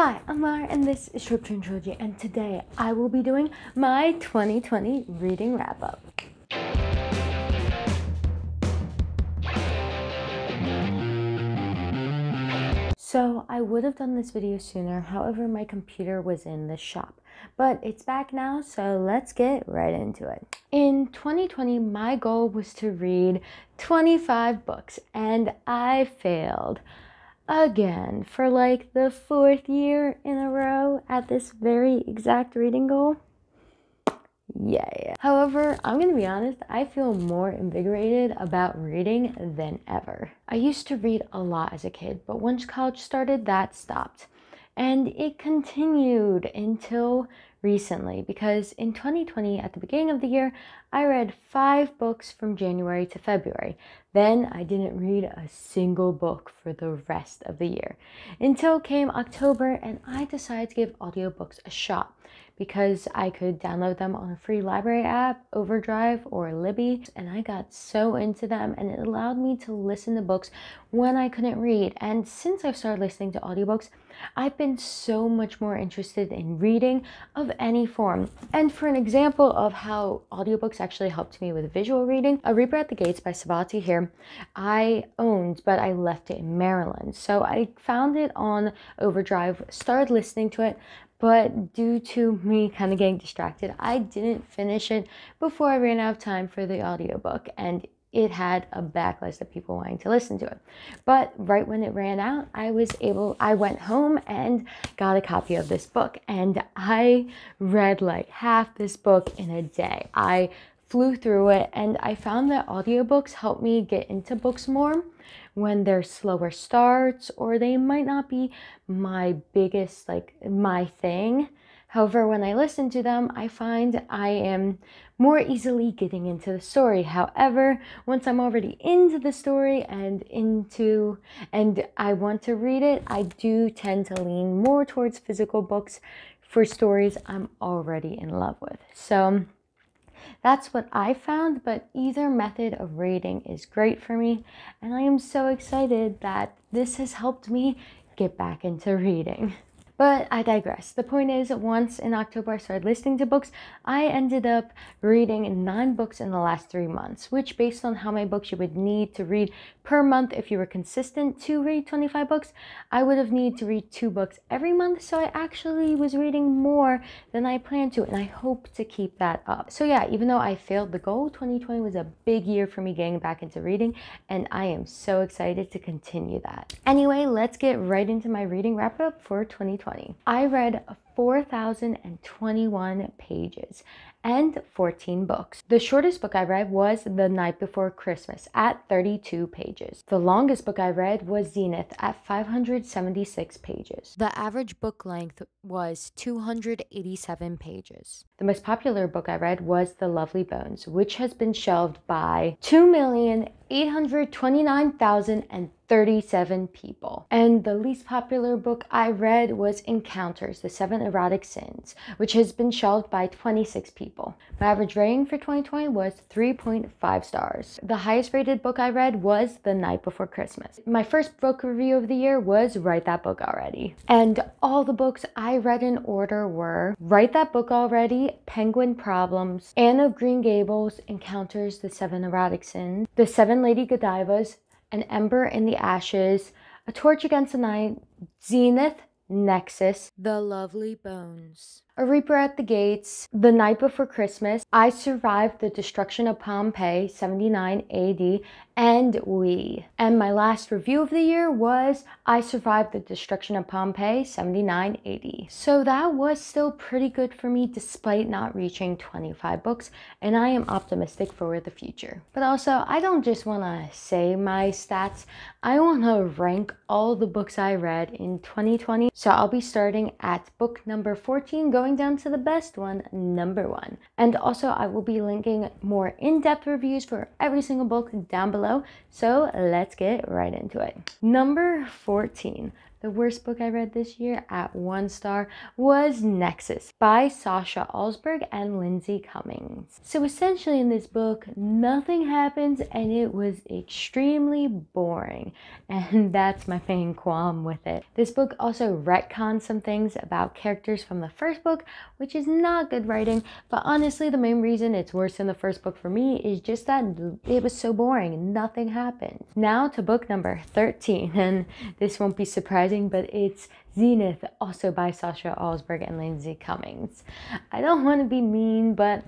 Hi, I'm Lara and this is Short Train Trilogy, and today I will be doing my 2020 reading wrap-up. So I would have done this video sooner, however my computer was in the shop. But it's back now, so let's get right into it. In 2020, my goal was to read 25 books, and I failed. Again, for like the 4th year in a row at this very exact reading goal. Yeah. However, I'm gonna be honest, I feel more invigorated about reading than ever. I used to read a lot as a kid, but once college started, that stopped. And it continued until recently, because in 2020, at the beginning of the year, I read 5 books from January to February. Then I didn't read a single book for the rest of the year. Until came October, and I decided to give audiobooks a shot because I could download them on a free library app, Overdrive or Libby, and I got so into them, and it allowed me to listen to books when I couldn't read. And since I've started listening to audiobooks, I've been so much more interested in reading of any form. And for an example of how audiobooks actually helped me with visual reading, A Reaper at the Gates by Savati here, I owned, but I left it in Maryland. So I found it on Overdrive, started listening to it, but due to me kind of getting distracted, I didn't finish it before I ran out of time for the audiobook, and it had a backlist of people wanting to listen to it. But right when it ran out, I went home and got a copy of this book, and I read like half this book in a day. I flew through it, and I found that audiobooks help me get into books more when they're slower starts, or they might not be my biggest, my thing. However, when I listen to them, I find I am more easily getting into the story. However, once I'm already into the story and I want to read it, I do tend to lean more towards physical books for stories I'm already in love with. So that's what I found, but either method of reading is great for me, and I am so excited that this has helped me get back into reading. But I digress. The point is, once in October I started listening to books, I ended up reading 9 books in the last 3 months, which, based on how many books you would need to read per month if you were consistent to read 25 books, I would have needed to read 2 books every month. So I actually was reading more than I planned to, and I hope to keep that up. So yeah, even though I failed the goal, 2020 was a big year for me getting back into reading, and I am so excited to continue that. Anyway, let's get right into my reading wrap up for 2020. I read 4,021 pages and 14 books. The shortest book I read was The Night Before Christmas at 32 pages. The longest book I read was Zenith at 576 pages. The average book length was 287 pages. The most popular book I read was The Lovely Bones, which has been shelved by 2,829,037 people. And the least popular book I read was Encounters, The 7 Erotic Sins, which has been shelved by 26 people. My average rating for 2020 was 3.5 stars. The highest rated book I read was The Night Before Christmas. My first book review of the year was Write That Book Already. And all the books I read in order were Write That Book Already, Penguin Problems, Anne of Green Gables, Encounters, The 7 Erotic Sins, The 7 Lady Godivas, An Ember in the Ashes, A Torch Against the Night, Zenith, Nexus, The Lovely Bones, A Reaper at the Gates, The Night Before Christmas, I Survived the Destruction of Pompeii, 79 AD, and We. And my last review of the year was I Survived the Destruction of Pompeii, 79 AD. So that was still pretty good for me despite not reaching 25 books, and I am optimistic for the future. But also, I don't just want to say my stats, I want to rank all the books I read in 2020. So I'll be starting at book number 14, going down to the best one, number 1. And also, I will be linking more in-depth reviews for every single book down below. So let's get right into it. Number 14, The worst book I read this year at 1 star was Nexus by Sasha Alsberg and Lindsay Cummings. So essentially in this book, nothing happens and it was extremely boring. And that's my main qualm with it. This book also retcons some things about characters from the first book, which is not good writing, but honestly the main reason it's worse than the first book for me is just that it was so boring. Nothing happened. Now to book number 13, and this won't be surprising, but it's Zenith, also by Sasha Alsberg and Lindsay Cummings. I don't want to be mean, but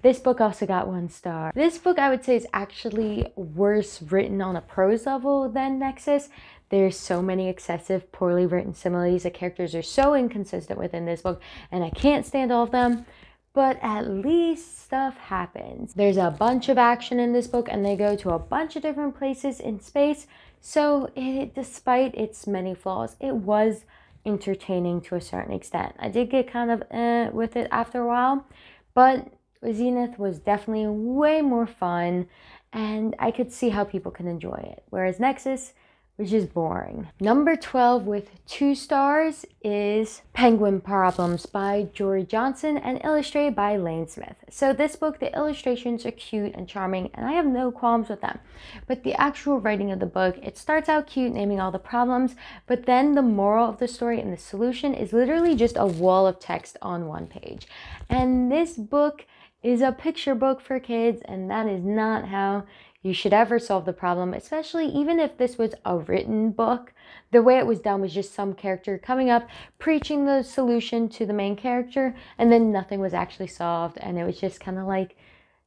this book also got 1 star. This book I would say is actually worse written on a prose level than Nexus. There's so many excessive, poorly written similes. The characters are so inconsistent within this book, and I can't stand all of them. But at least stuff happens. There's a bunch of action in this book, and they go to a bunch of different places in space. So despite its many flaws, it was entertaining to a certain extent. I did get kind of with it after a while, but Zenith was definitely way more fun, and I could see how people can enjoy it. Whereas Nexus, which is boring. Number 12 with 2 stars is Penguin Problems by Jory Johnson and illustrated by Lane Smith. So this book, the illustrations are cute and charming, and I have no qualms with them. But the actual writing of the book, it starts out cute, naming all the problems, but then the moral of the story and the solution is literally just a wall of text on 1 page. And this book is a picture book for kids, and that is not how you should ever solve the problem, especially even if this was a written book. The way it was done was just some character coming up, preaching the solution to the main character, and then nothing was actually solved, and it was just kind of like,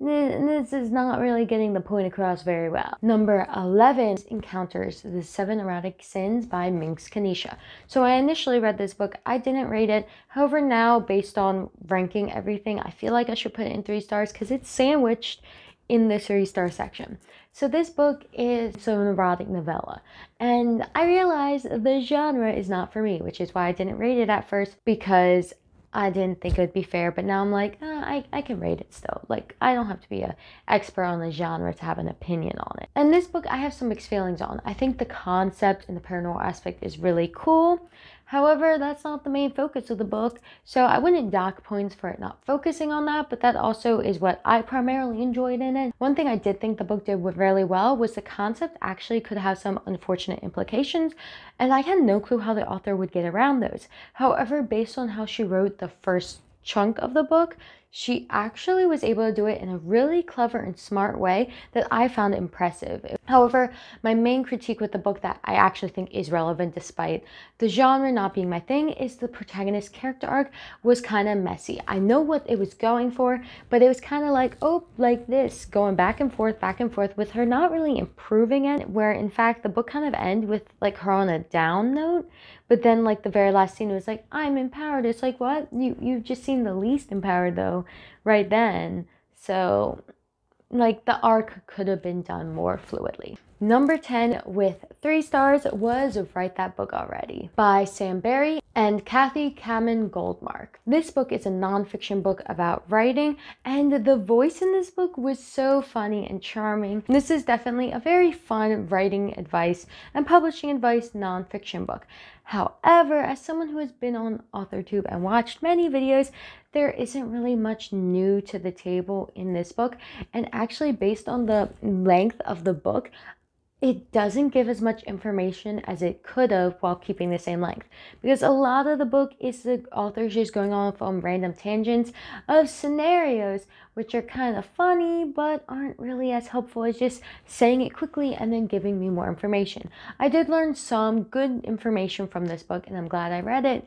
this is not really getting the point across very well. Number 11 Encounters the 7 Erotic Sins by Minx Kanisha. So I initially read this book. I didn't rate it. However, now based on ranking everything, I feel like I should put it in 3 stars because it's sandwiched in the 3-star section. So this book is an erotic novella, and I realized the genre is not for me, which is why I didn't rate it at first, because I didn't think it would be fair, but now I'm like, I can rate it still. Like, I don't have to be an expert on the genre to have an opinion on it. And this book, I have some mixed feelings on. I think the concept and the paranormal aspect is really cool. However, that's not the main focus of the book, so I wouldn't dock points for it not focusing on that, but that also is what I primarily enjoyed in it. One thing I did think the book did really well was the concept actually could have some unfortunate implications, and I had no clue how the author would get around those. However, based on how she wrote the first chunk of the book, she actually was able to do it in a really clever and smart way that I found impressive. However, my main critique with the book that I actually think is relevant despite the genre not being my thing is the protagonist character arc was kind of messy. I know what it was going for, but it was kind of like, oh, like this, going back and forth with her not really improving it, where in fact the book kind of ended with like her on a down note. But then like the very last scene was like, I'm empowered. It's like, what? You've just seemed the least empowered though right then. So like the arc could have been done more fluidly. Number 10 with 3 stars was Write That Book Already by Sam Barry and Kathy Kamen Goldmark. This book is a nonfiction book about writing, and the voice in this book was so funny and charming. This is definitely a very fun writing advice and publishing advice nonfiction book. However, as someone who has been on AuthorTube and watched many videos, there isn't really much new to the table in this book, and actually based on the length of the book, it doesn't give as much information as it could have while keeping the same length. Because a lot of the book is the author's just going off on random tangents of scenarios, which are kind of funny, but aren't really as helpful as just saying it quickly and then giving me more information. I did learn some good information from this book, and I'm glad I read it,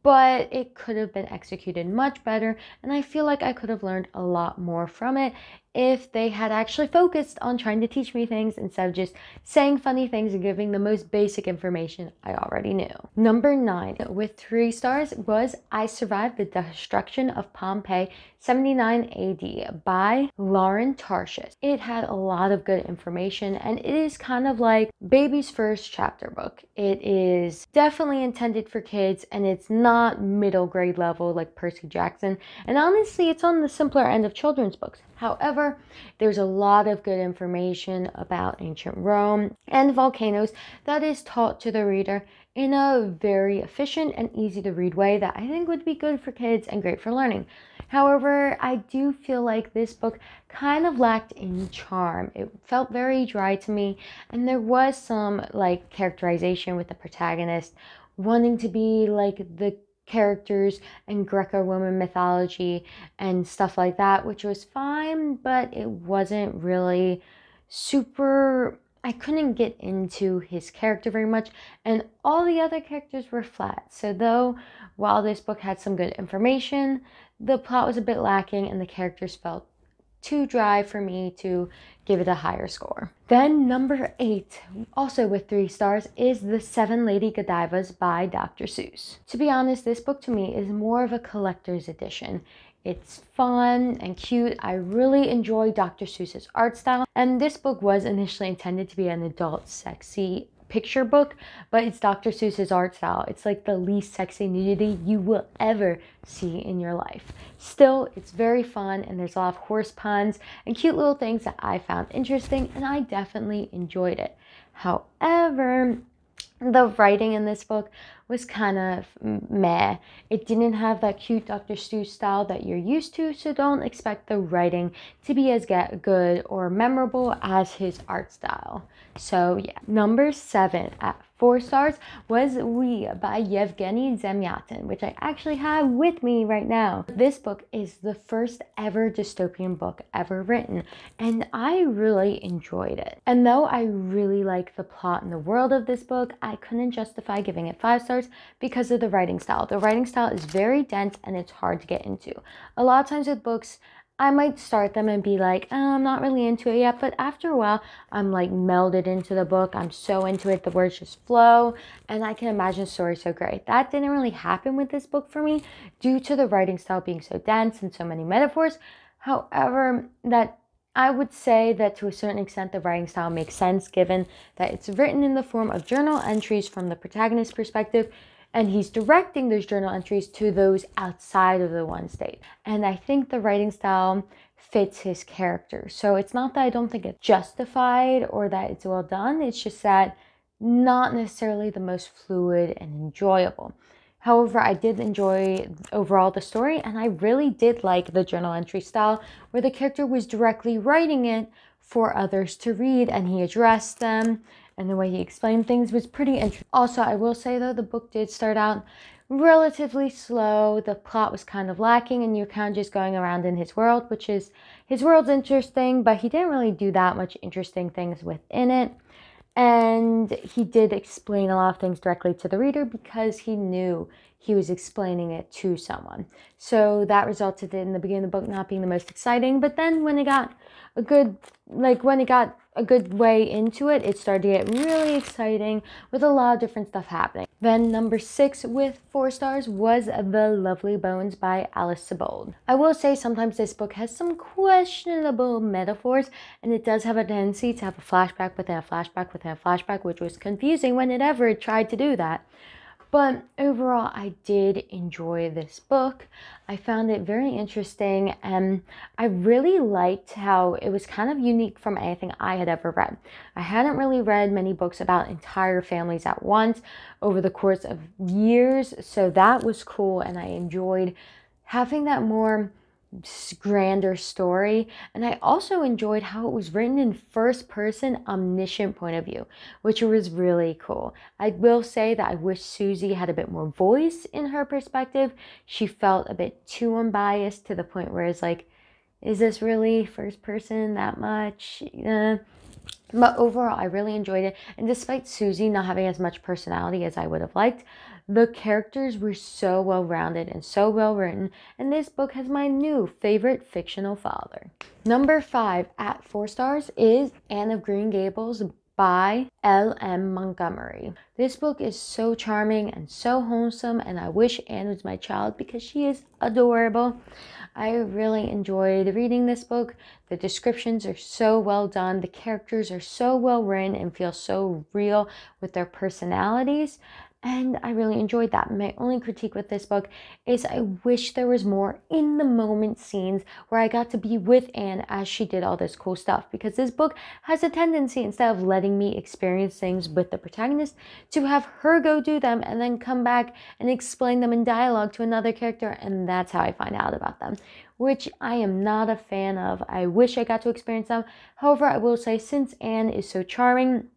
but it could have been executed much better, and I feel like I could have learned a lot more from it if they had actually focused on trying to teach me things instead of just saying funny things and giving the most basic information I already knew. Number 9 with 3 stars was I Survived the Destruction of Pompeii 79 AD by Lauren Tarshish. It had a lot of good information, and it is kind of like baby's first chapter book. It is definitely intended for kids, and it's not middle grade level like Percy Jackson, and honestly it's on the simpler end of children's books. However, War. There's a lot of good information about ancient Rome and volcanoes that is taught to the reader in a very efficient and easy to read way that I think would be good for kids and great for learning. However, I do feel like this book kind of lacked in charm. It felt very dry to me, and there was some like characterization with the protagonist wanting to be like the characters in Greco-Roman mythology and stuff like that, which was fine, but it wasn't really super. I couldn't get into his character very much, and all the other characters were flat. So though while this book had some good information, the plot was a bit lacking and the characters felt too dry for me to give it a higher score. Then number 8, also with 3 stars, is The Seven Lady Godivas by Dr. Seuss. To be honest, this book to me is more of a collector's edition. It's fun and cute. I really enjoy Dr. Seuss's art style, and this book was initially intended to be an adult sexy picture book, but it's Dr. Seuss's art style. It's like the least sexy nudity you will ever see in your life. Still, it's very fun, and there's a lot of horse puns and cute little things that I found interesting, and I definitely enjoyed it. However, the writing in this book was kind of meh. It didn't have that cute Dr. Seuss style that you're used to, so don't expect the writing to be as good or memorable as his art style. So yeah, number 7 at 4 stars was We by Yevgeny Zamyatin, which I actually have with me right now. This book is the first ever dystopian book ever written, and I really enjoyed it. And though I really like the plot and the world of this book, I couldn't justify giving it 5 stars because of the writing style. The writing style is very dense and it's hard to get into. A lot of times with books, I might start them and be like, oh, I'm not really into it yet, but after a while, I'm like melded into the book. I'm so into it, the words just flow, and I can imagine the story so great. That didn't really happen with this book for me due to the writing style being so dense and so many metaphors. However, that I would say that to a certain extent, the writing style makes sense given that it's written in the form of journal entries from the protagonist's perspective, and he's directing those journal entries to those outside of the one state. And I think the writing style fits his character. So it's not that I don't think it's justified or that it's well done. It's just that not necessarily the most fluid and enjoyable. However, I did enjoy overall the story, and I really did like the journal entry style where the character was directly writing it for others to read and he addressed them, and the way he explained things was pretty interesting. Also, I will say though, the book did start out relatively slow. The plot was kind of lacking and you're kind of just going around in his world, which is, his world's interesting, but he didn't really do that much interesting things within it. And he did explain a lot of things directly to the reader because he knew he was explaining it to someone. So that resulted in the beginning of the book not being the most exciting. But then when it got a good way into it, it started to get really exciting with a lot of different stuff happening. Then number 6 with 4 stars was The Lovely Bones by Alice Sebold. I will say sometimes this book has some questionable metaphors, and it does have a tendency to have a flashback within a flashback within a flashback, which was confusing whenever it tried to do that. But overall, I did enjoy this book. I found it very interesting, and I really liked how it was kind of unique from anything I had ever read. I hadn't really read many books about entire families at once over the course of years, so that was cool, and I enjoyed having that more grander story. And I also enjoyed how it was written in first person omniscient point of view, which was really cool. I will say that I wish Susie had a bit more voice in her perspective. She felt a bit too unbiased to the point where it's like, is this really first person that much? But overall, I really enjoyed it. And despite Susie not having as much personality as I would have liked, the characters were so well-rounded and so well-written, and this book has my new favorite fictional father. Number 5 at 4 stars is Anne of Green Gables by L.M. Montgomery. This book is so charming and so wholesome, and I wish Anne was my child because she is adorable. I really enjoyed reading this book. The descriptions are so well done. The characters are so well written and feel so real with their personalities. and I really enjoyed that. My only critique with this book is I wish there was more in the moment scenes where I got to be with Anne as she did all this cool stuff, because this book has a tendency, instead of letting me experience things with the protagonist, to have her go do them and then come back and explain them in dialogue to another character, and that's how I find out about them, which I am not a fan of. I wish I got to experience them. However, I will say, since Anne is so charming,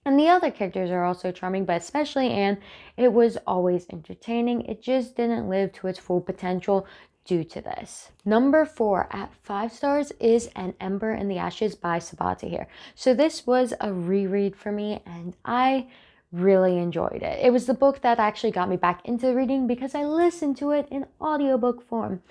and the other characters are also charming, but especially Anne, it was always entertaining. It just didn't live to its full potential due to this. Number 4 at 5 stars is An Ember in the Ashes by Sabati here. So this was a reread for me, and I really enjoyed it. It was the book that actually got me back into reading because I listened to it in audiobook form.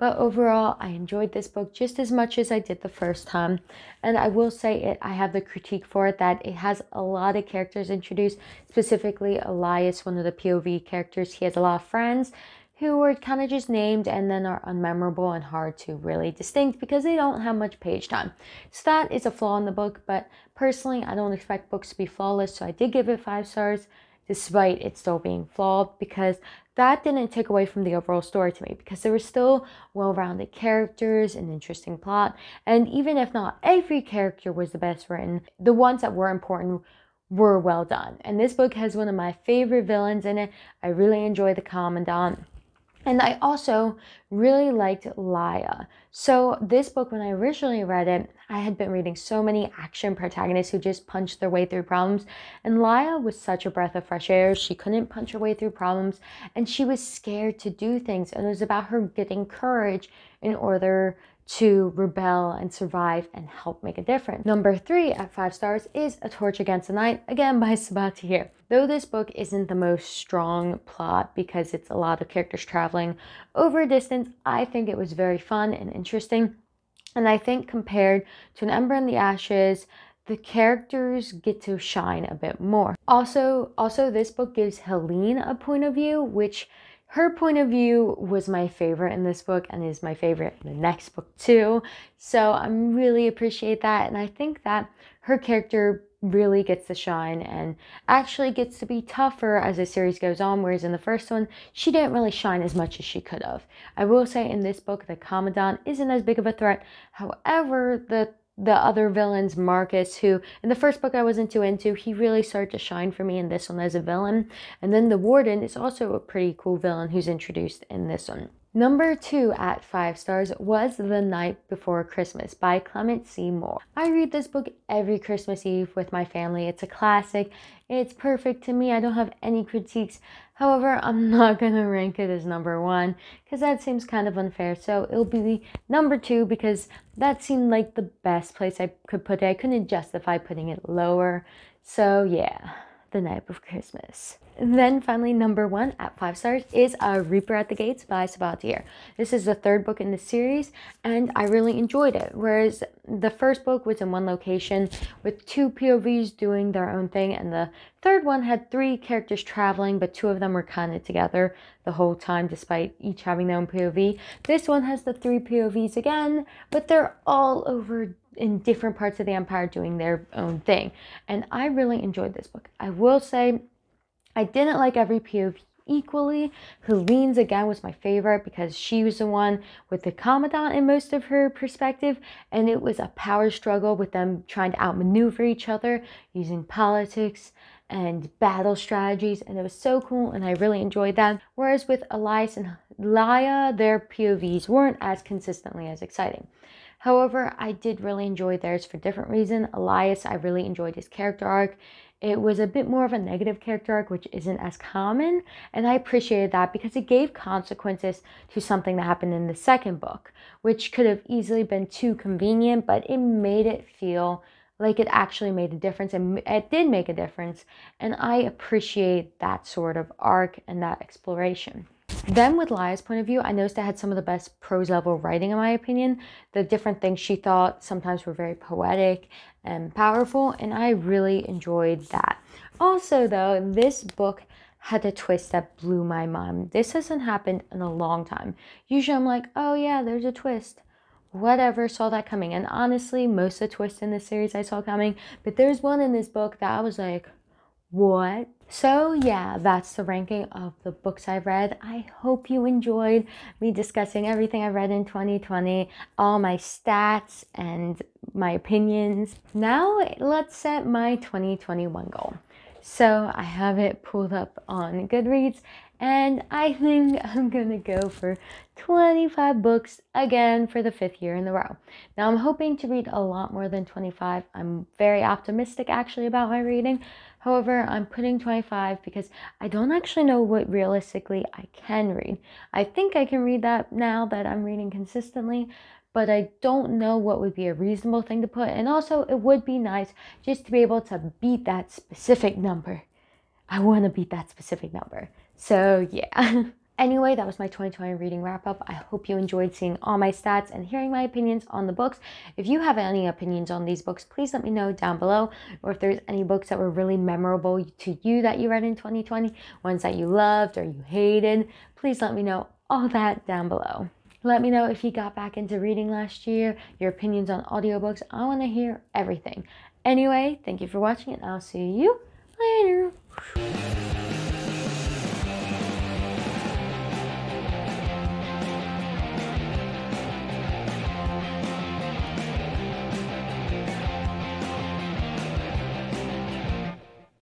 But overall, I enjoyed this book just as much as I did the first time. And I will say I have the critique for it that it has a lot of characters introduced, specifically Elias, one of the POV characters. He has a lot of friends who were kind of just named and then are unmemorable and hard to really distinct because they don't have much page time. So that is a flaw in the book, but personally, I don't expect books to be flawless, so I did give it 5 stars despite it still being flawed, because that didn't take away from the overall story to me, because there were still well-rounded characters, an interesting plot, and even if not every character was the best written, the ones that were important were well done. And this book has one of my favorite villains in it. I really enjoy the Commandant. And I also really liked Laya. So this book, when I originally read it, I had been reading so many action protagonists who just punched their way through problems. And Laya was such a breath of fresh air. She couldn't punch her way through problems, and she was scared to do things. And it was about her getting courage in order to rebel and survive and help make a difference. Number 3 at 5 stars is A Torch Against the Night, again by Sabati here. Though this book isn't the most strong plot because it's a lot of characters traveling over a distance, I think it was very fun and interesting. And I think compared to An Ember in the Ashes, the characters get to shine a bit more. Also, this book gives Helene a point of view, which her point of view was my favorite in this book and is my favorite in the next book too. So I really appreciate that. And I think that her character really gets to shine and actually gets to be tougher as the series goes on, whereas in the first one, she didn't really shine as much as she could have. I will say in this book, the Commandant isn't as big of a threat. However, the other villains, Marcus, who in the first book I wasn't too into, he really started to shine for me in this one as a villain. And then the Warden is also a pretty cool villain who's introduced in this one. Number 2 at 5 stars was The Night Before Christmas by Clement C. Moore. I read this book every Christmas Eve with my family. It's a classic. It's perfect to me. I don't have any critiques. However, I'm not going to rank it as number 1 because that seems kind of unfair. So it'll be number 2 because that seemed like the best place I could put it. I couldn't justify putting it lower. So yeah, The Night Before Christmas. And then finally, number 1 at 5 stars is Reaper at the Gates by Sabatier. This is the 3rd book in the series, and I really enjoyed it. Whereas the first book was in one location with 2 POVs doing their own thing, and the 3rd one had 3 characters traveling, but 2 of them were kind of together the whole time, despite each having their own POV. This one has the 3 POVs again, but they're all over in different parts of the Empire doing their own thing. And I really enjoyed this book. I will say, I didn't like every POV equally. Helene's again was my favorite because she was the one with the Commandant in most of her perspective, and it was a power struggle with them trying to outmaneuver each other using politics and battle strategies, and it was so cool and I really enjoyed that. Whereas with Elias and Laya, their POVs weren't as consistently as exciting. However, I did really enjoy theirs for different reasons. Elias, I really enjoyed his character arc. It was a bit more of a negative character arc, which isn't as common, and I appreciated that because it gave consequences to something that happened in the 2nd book, which could have easily been too convenient, but it made it feel like it actually made a difference, and it did make a difference, and I appreciate that sort of arc and that exploration. Then with Laya's point of view, I noticed I had some of the best prose level writing in my opinion. The different things she thought sometimes were very poetic and powerful, and I really enjoyed that. Also though, this book had a twist that blew my mind. This hasn't happened in a long time. Usually I'm like, oh yeah, there's a twist. Whatever, saw that coming. And honestly, most of the twists in this series I saw coming, but there's one in this book that I was like, what? So yeah, that's the ranking of the books I've read. I hope you enjoyed me discussing everything I read in 2020, all my stats and my opinions. Now let's set my 2021 goal. So I have it pulled up on Goodreads, and I think I'm gonna go for 25 books again for the 5th year in a row. Now I'm hoping to read a lot more than 25. I'm very optimistic actually about my reading. However, I'm putting 25 because I don't actually know what realistically I can read. I think I can read that now that I'm reading consistently, but I don't know what would be a reasonable thing to put. And also, it would be nice just to be able to beat that specific number. I want to beat that specific number. So yeah. Anyway, that was my 2020 reading wrap up. I hope you enjoyed seeing all my stats and hearing my opinions on the books. If you have any opinions on these books, please let me know down below. Or if there's any books that were really memorable to you that you read in 2020, ones that you loved or you hated, please let me know all that down below. Let me know if you got back into reading last year, your opinions on audiobooks. I want to hear everything. Anyway, thank you for watching and I'll see you later.